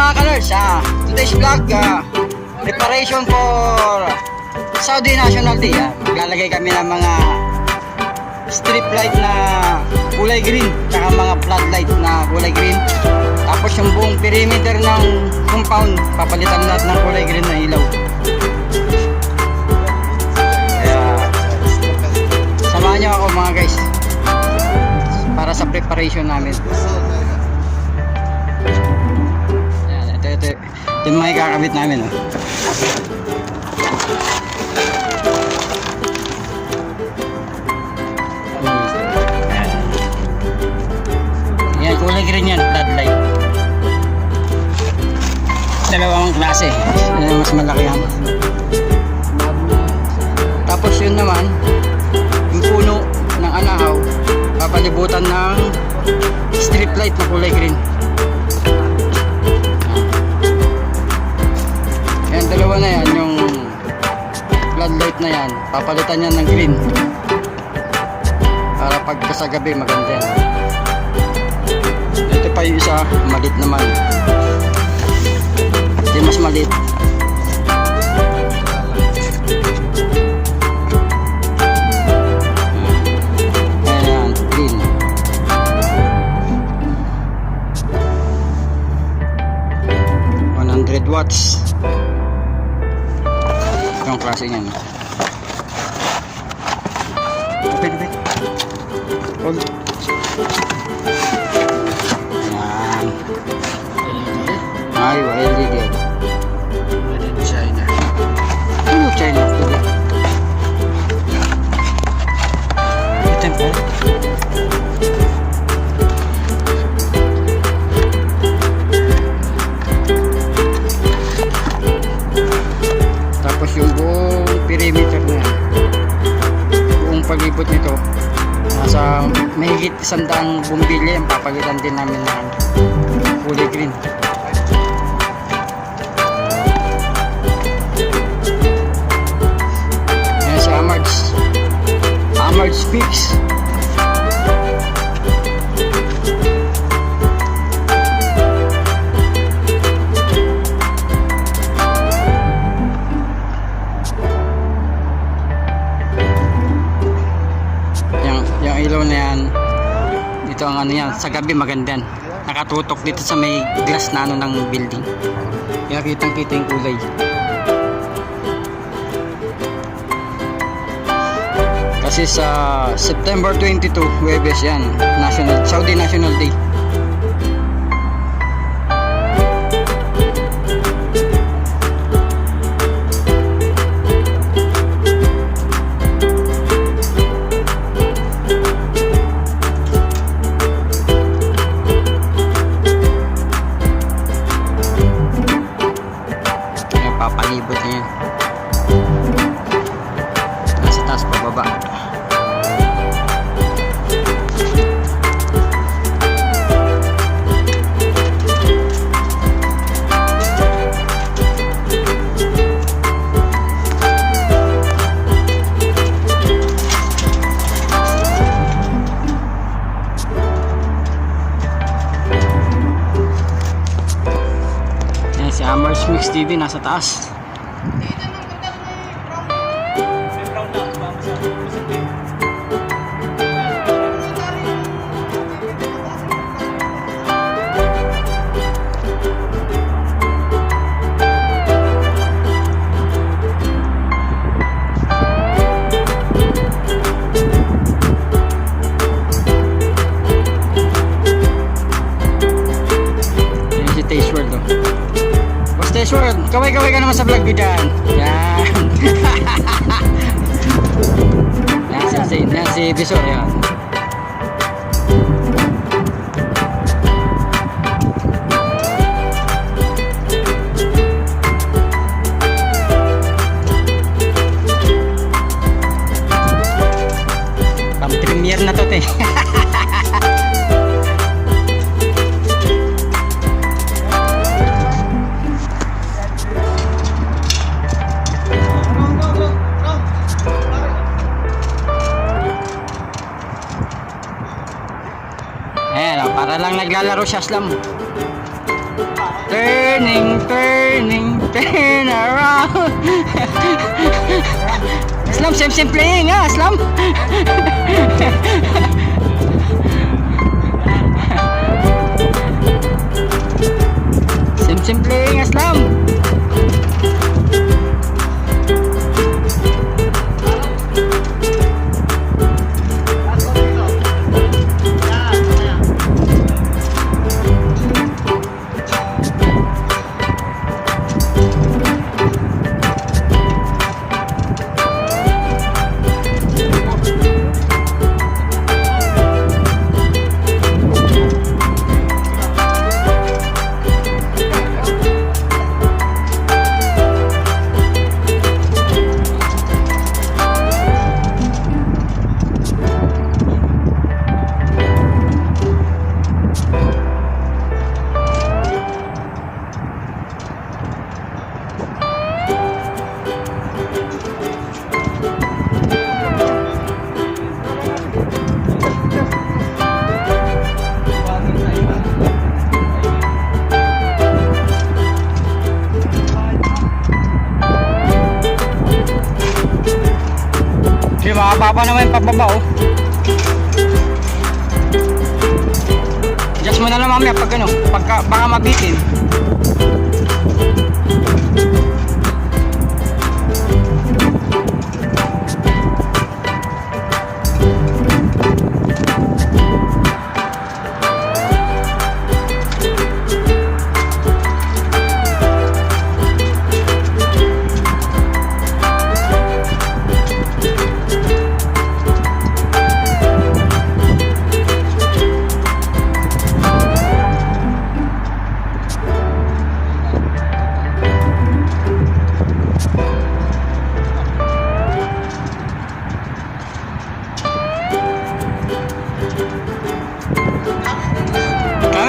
mga kalers, today's vlog, preparation for Saudi National Day. Maglalagay kami ng mga strip light na kulay green, tsaka mga floodlight na kulay green. Tapos yung buong perimeter ng compound, papalitan lahat ng kulay green na ilaw. Kaya samahan nyo ako mga guys para sa preparation namin. Ito yung mga kakabit namin. Yan, kulay green yan, floodlight. Dalawang klase. Yan, mas malaki yan. Tapos yun naman, yung puno ng anahaw, papalibutan ng strip light na kulay green. Yan, dalawa na yan, yung floodlight na yan, papalitan yan ng green para pagka sa gabi maganda yan. Ito pa yung isa, malit naman. Ito mas malit. Ayan, green. Watts yung klase niyan. Open. Hold. Yan. Ay, LED. Made in China. Ano China? Ito po. Yung buong perimeter na yan, buong palibot nito, nasa mahigit 100 bumbilya yung papalitan din namin ng kulay green. Yan si Amards Fix. Yung ilaw na yan, dito ang ano yan, sa gabi maganda yan. Nakatutok dito sa may glass na ano ng building, kaya kitang kita yung kulay. Kasi sa September 22, Huwebes yan, Saudi National Day. Papalibot niya yun. Nasa taas pababa. Si Amards Mix TV nasa taas. Yan si Taste World. Sure, kaway-kaway ka naman sa vlog ko dyan. Yan. Yan si Bisor. Yan. Pang-premier na to, te. Ayan, para lang naglalaro siya slam. Turning, turning, turn around. Slam, same playing ha, Slam. Same playing ha, Slam. Makababa naman yung pababa oh. Adjust mo na lang mamaya pag ano, baka mabitin.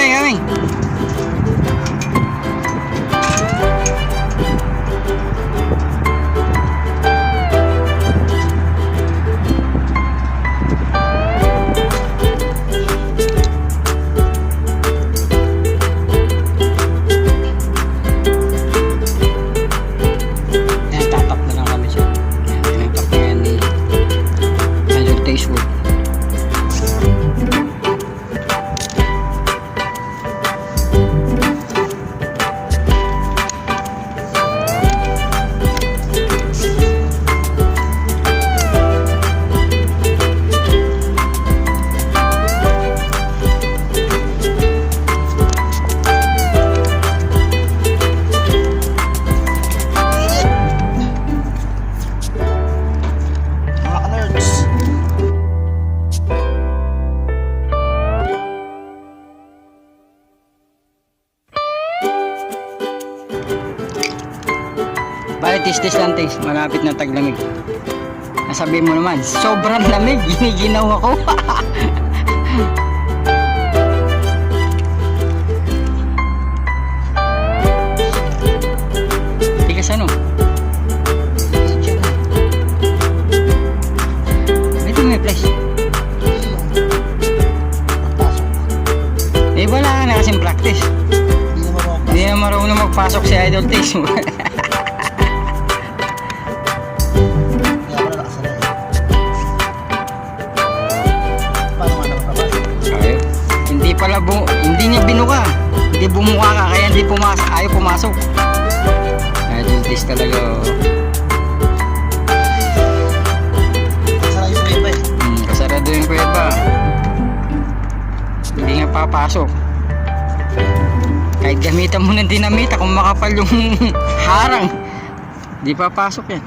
Kami. Yan, tatap na lang kami siya. Yan, tinatap na yan ni Idol Tastewood. Bale, tis lang tis, malapit na taglamig. Nasabi mo naman, sobrang lamig, giniginaw ako. Tigas ano? Ito may place. Eh wala ka na kasing practice. Hindi na marunong magpasok si Idol Taste mo. Hindi niya binuka, hindi bumuka ka, kaya hindi pumasok, ayaw pumasok. Idol Taste talaga oh. Kasarado yung kuweba eh. Kasarado yung kuweba. Hindi nga papasok. Kahit gamitan mo ng dinamita, kung makapal yung harang, hindi papasok yan.